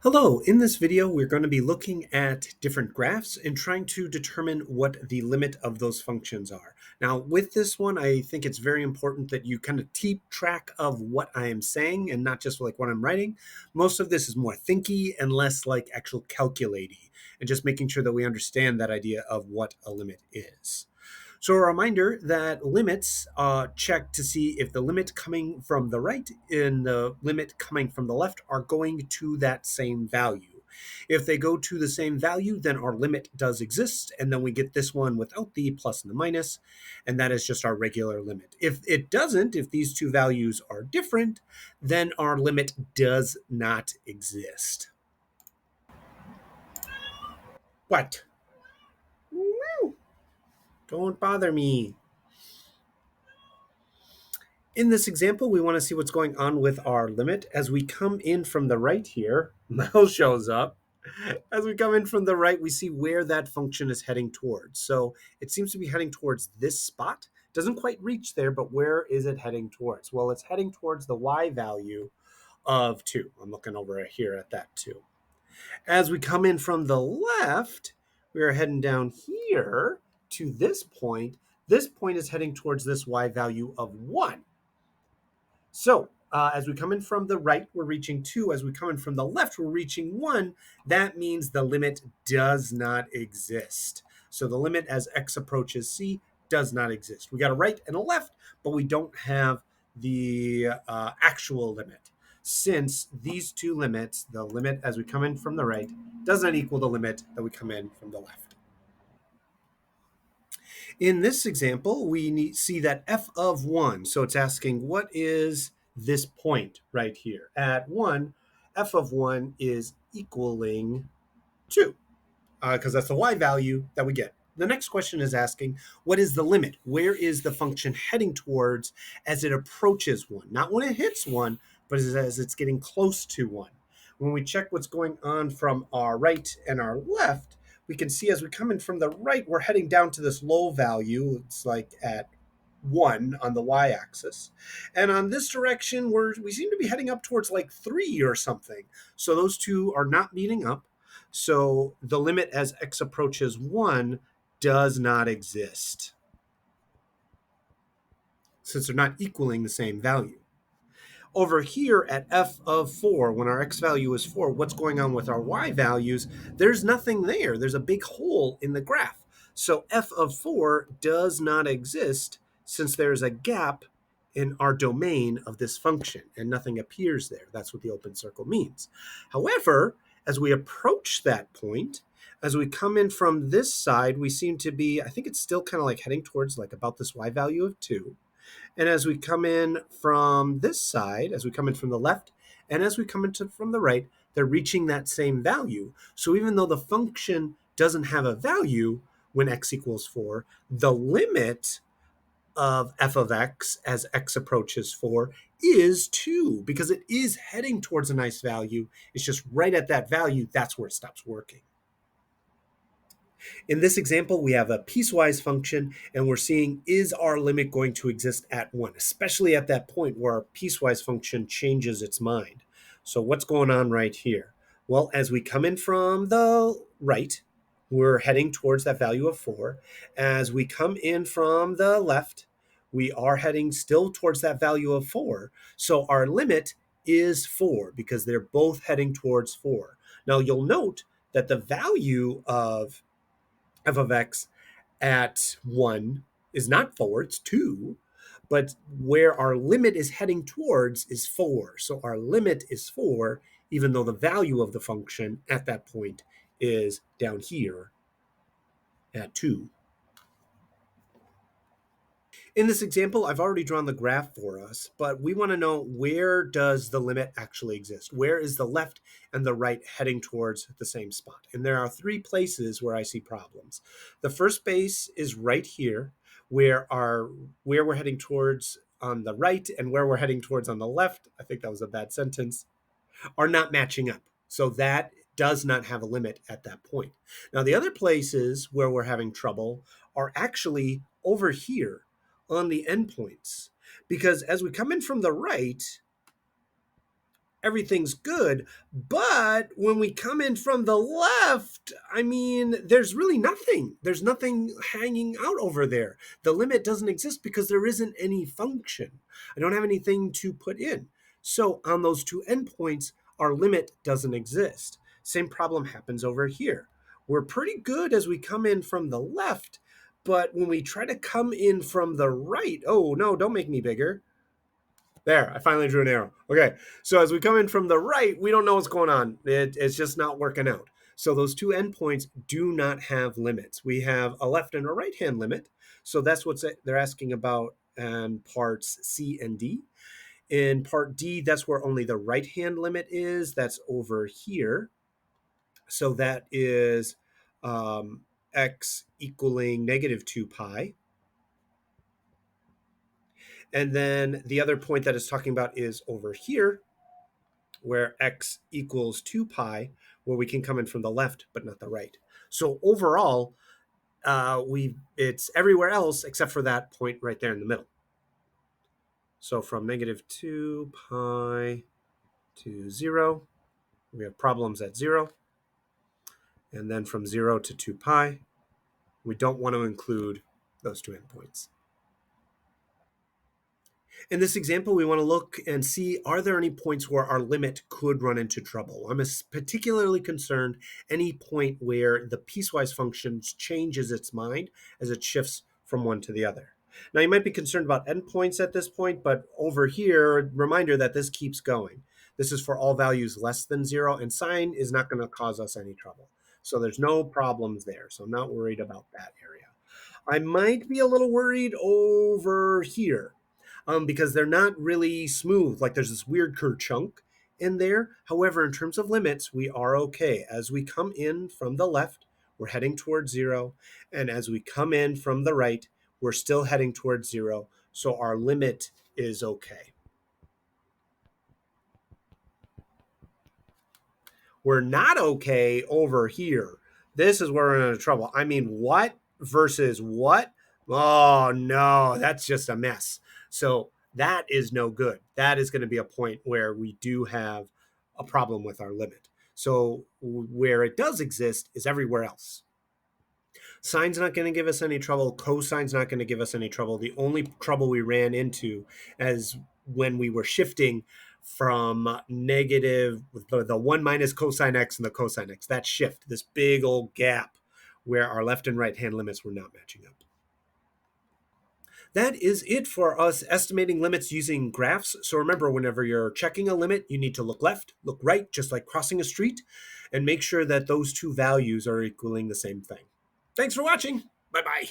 Hello, in this video we're going to be looking at different graphs and trying to determine what the limit of those functions are. Now with this one I think it's very important that you kind of keep track of what I am saying and not just like what I'm writing. Most of this is more thinky and less like actual calculating and just making sure that we understand that idea of what a limit is. So a reminder that limits check to see if the limit coming from the right and the limit coming from the left are going to that same value. If they go to the same value, then our limit does exist, and then we get this one without the plus and the minus, and that is just our regular limit. If it doesn't, if these two values are different, then our limit does not exist. What? Don't bother me. In this example, we want to see what's going on with our limit. As we come in from the right here, Mel shows up. As we come in from the right, we see where that function is heading towards. So it seems to be heading towards this spot. Doesn't quite reach there, but where is it heading towards? Well, it's heading towards the y value of 2. I'm looking over here at that 2. As we come in from the left, we are heading down here to this point. This point is heading towards this y value of 1. So as we come in from the right, we're reaching 2. As we come in from the left, we're reaching 1. That means the limit does not exist. So the limit as x approaches c does not exist. We got a right and a left, but we don't have the actual limit. Since these two limits, the limit as we come in from the right does not equal the limit that we come in from the left. In this example, we see that f of 1. So it's asking what is this point right here? At 1, f of 1 is equaling 2 because that's the y value that we get. The next question is asking, what is the limit? Where is the function heading towards as it approaches 1? Not when it hits 1, but as it's getting close to 1. When we check what's going on from our right and our left, we can see as we come in from the right, we're heading down to this low value. It's like at 1 on the y-axis. And on this direction, we seem to be heading up towards like 3 or something. So those two are not meeting up. So the limit as x approaches 1 does not exist, since they're not equaling the same value. Over here at f of 4, when our x value is 4, what's going on with our y values? There's nothing there. There's a big hole in the graph. So f of 4 does not exist since there's a gap in our domain of this function and nothing appears there. That's what the open circle means. However, as we approach that point, as we come in from this side, we seem to be, I think it's still kind of like heading towards like about this y value of 2. And as we come in from this side, as we come in from the left, and as we come into from the right, they're reaching that same value. So even though the function doesn't have a value when x equals 4, the limit of f of x as x approaches 4 is 2 because it is heading towards a nice value. It's just right at that value, that's where it stops working. In this example, we have a piecewise function, and we're seeing, is our limit going to exist at 1, especially at that point where our piecewise function changes its mind. So what's going on right here? Well, as we come in from the right, we're heading towards that value of 4. As we come in from the left, we are heading still towards that value of 4. So our limit is 4 because they're both heading towards 4. Now you'll note that the value of f of x at 1 is not 4, it's 2. But where our limit is heading towards is 4. So our limit is 4, even though the value of the function at that point is down here at 2. In this example, I've already drawn the graph for us, but we want to know, where does the limit actually exist? Where is the left and the right heading towards the same spot? And there are 3 places where I see problems. The first base is right here, where we're heading towards on the right and where we're heading towards on the left, I think that was a bad sentence, are not matching up. So that does not have a limit at that point. Now, the other places where we're having trouble are actually over here on the endpoints, because as we come in from the right, everything's good. But when we come in from the left, I mean, there's really nothing. There's nothing hanging out over there. The limit doesn't exist because there isn't any function. I don't have anything to put in. So on those two endpoints, our limit doesn't exist. Same problem happens over here. We're pretty good as we come in from the left, but when we try to come in from the right, oh no, don't make me bigger. There, I finally drew an arrow. Okay, so as we come in from the right, we don't know what's going on. It's just not working out. So those two endpoints do not have limits. We have a left and a right hand limit. So that's what they're asking about in parts C and D. In part D, that's where only the right hand limit is. That's over here. So that is x equaling negative 2 pi. And then the other point that it's talking about is over here, where x equals 2 pi, where we can come in from the left but not the right. So overall, it's everywhere else except for that point right there in the middle. So from negative 2 pi to 0, we have problems at 0. And then from 0 to 2 pi, we don't want to include those two endpoints. In this example, we want to look and see, are there any points where our limit could run into trouble? I'm particularly concerned any point where the piecewise function changes its mind as it shifts from one to the other. Now, you might be concerned about endpoints at this point, but over here, reminder that this keeps going. This is for all values less than 0, and sine is not going to cause us any trouble. So there's no problems there. So I'm not worried about that area. I might be a little worried over here. Because they're not really smooth. Like there's this weird kerchunk in there. However, in terms of limits, we are okay. As we come in from the left, we're heading towards 0. And as we come in from the right, we're still heading towards 0. So our limit is okay. We're not okay over here. This is where we're in trouble. I mean, what versus what? Oh, no, that's just a mess. So that is no good. That is going to be a point where we do have a problem with our limit. So where it does exist is everywhere else. Sine's not going to give us any trouble. Cosine's not going to give us any trouble. The only trouble we ran into as when we were shifting from negative, the 1 minus cosine x and the cosine x, that shift, this big old gap where our left and right hand limits were not matching up. That is it for us estimating limits using graphs. So remember, whenever you're checking a limit, you need to look left, look right, just like crossing a street, and make sure that those two values are equaling the same thing. Thanks for watching. Bye-bye.